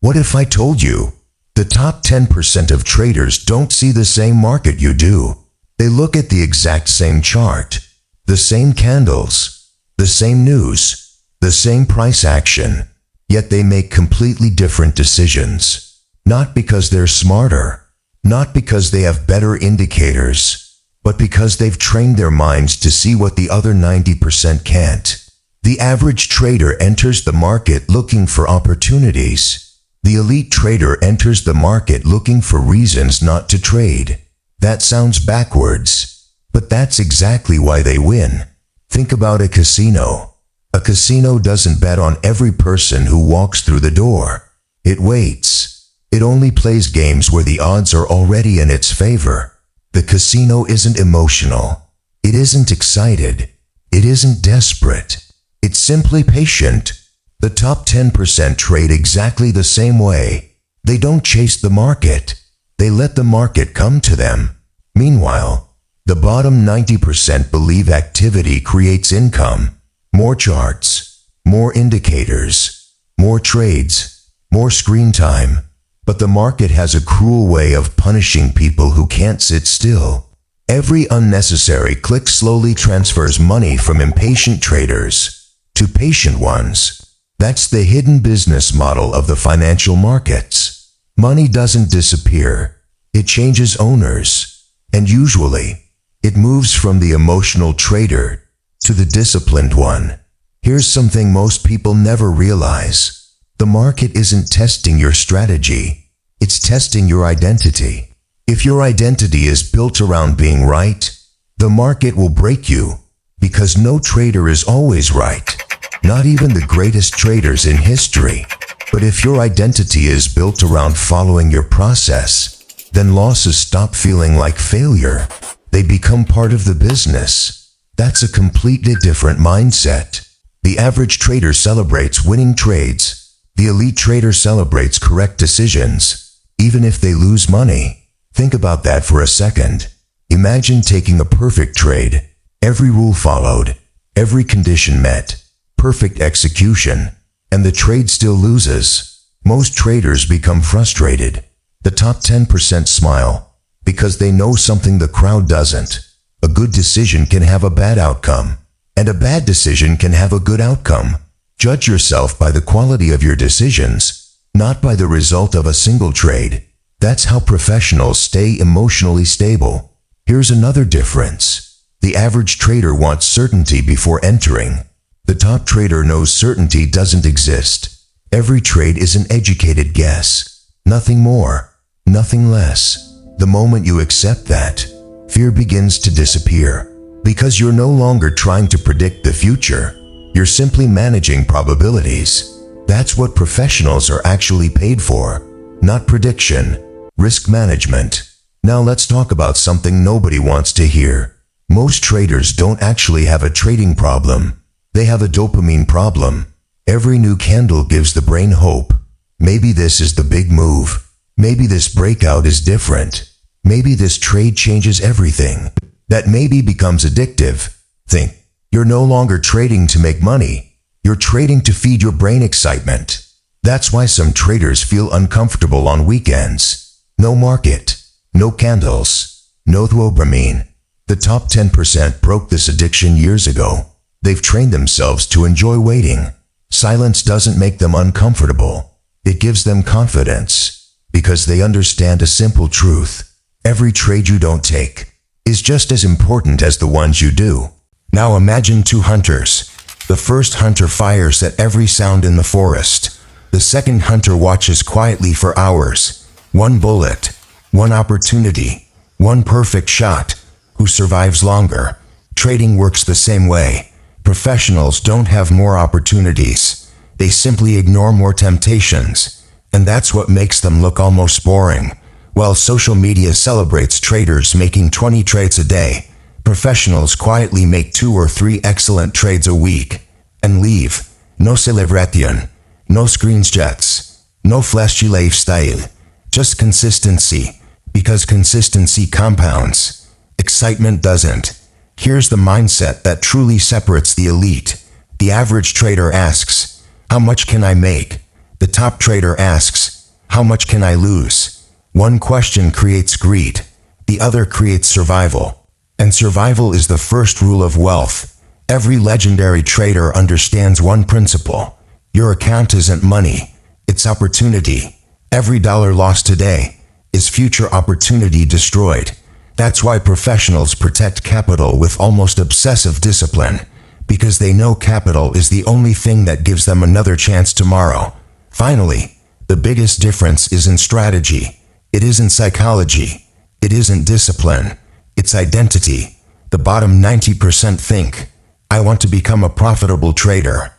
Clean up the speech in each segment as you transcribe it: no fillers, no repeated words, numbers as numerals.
What if I told you the top 10% of traders don't see the same market you do? They look at the exact same chart, the same candles, the same news, the same price action, yet they make completely different decisions. Not because they're smarter, not because they have better indicators, but because they've trained their minds to see what the other 90% can't. The average trader enters the market looking for opportunities. The elite trader enters the market looking for reasons not to trade. That sounds backwards, but that's exactly why they win. Think about a casino. A casino doesn't bet on every person who walks through the door. It waits. It only plays games where the odds are already in its favor. The casino isn't emotional. It isn't excited. It isn't desperate. It's simply patient. The top 10% trade exactly the same way. They don't chase the market. They let the market come to them. Meanwhile, the bottom 90% believe activity creates income. More charts, more indicators, more trades, more screen time. But the market has a cruel way of punishing people who can't sit still. Every unnecessary click slowly transfers money from impatient traders to patient ones. That's the hidden business model of the financial markets. Money doesn't disappear. It changes owners. And usually, it moves from the emotional trader to the disciplined one. Here's something most people never realize. The market isn't testing your strategy. It's testing your identity. If your identity is built around being right, the market will break you, because no trader is always right. Not even the greatest traders in history. But if your identity is built around following your process, then losses stop feeling like failure. They become part of the business. That's a completely different mindset. The average trader celebrates winning trades. The elite trader celebrates correct decisions, even if they lose money. Think about that for a second. Imagine taking a perfect trade. Every rule followed, every condition met, perfect execution, and the trade still loses. Most traders become frustrated. The top 10% smile, because they know something the crowd doesn't. A good decision can have a bad outcome, and a bad decision can have a good outcome. Judge yourself by the quality of your decisions, not by the result of a single trade. That's how professionals stay emotionally stable. Here's another difference. The average trader wants certainty before entering. The top trader knows certainty doesn't exist. Every trade is an educated guess. Nothing more, nothing less. The moment you accept that, fear begins to disappear. Because you're no longer trying to predict the future. You're simply managing probabilities. That's what professionals are actually paid for. Not prediction, risk management. Now let's talk about something nobody wants to hear. Most traders don't actually have a trading problem. They have a dopamine problem. Every new candle gives the brain hope. Maybe this is the big move. Maybe this breakout is different. Maybe this trade changes everything. That maybe becomes addictive. Think, you're no longer trading to make money. You're trading to feed your brain excitement. That's why some traders feel uncomfortable on weekends. No market, no candles, no dopamine. The top 10% broke this addiction years ago. They've trained themselves to enjoy waiting. Silence doesn't make them uncomfortable. It gives them confidence, because they understand a simple truth. Every trade you don't take is just as important as the ones you do. Now imagine two hunters. The first hunter fires at every sound in the forest. The second hunter watches quietly for hours. One bullet, one opportunity, one perfect shot. Who survives longer? Trading works the same way. Professionals don't have more opportunities. They simply ignore more temptations. And that's what makes them look almost boring. While social media celebrates traders making 20 trades a day, professionals quietly make 2 or 3 excellent trades a week and leave. No celebration, no screenshots, no flashy lifestyle, just consistency, because consistency compounds. Excitement doesn't. Here's the mindset that truly separates the elite. The average trader asks, how much can I make? The top trader asks, How much can I lose? One question creates greed. The other creates survival. And survival is the first rule of wealth. Every legendary trader understands one principle. Your account isn't money, it's opportunity. Every dollar lost today is future opportunity destroyed. That's why professionals protect capital with almost obsessive discipline, because they know capital is the only thing that gives them another chance tomorrow. Finally, the biggest difference is in strategy. It isn't psychology. It isn't discipline. It's identity. The bottom 90% think, I want to become a profitable trader.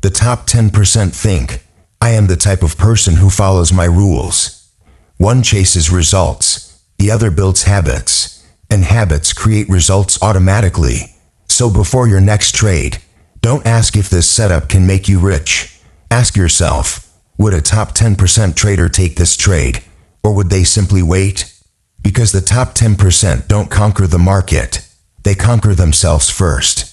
The top 10% think, I am the type of person who follows my rules. One chases results, the other builds habits, and habits create results automatically. So before your next trade, don't ask if this setup can make you rich. Ask yourself, would a top 10% trader take this trade, or would they simply wait? Because the top 10% don't conquer the market, they conquer themselves first.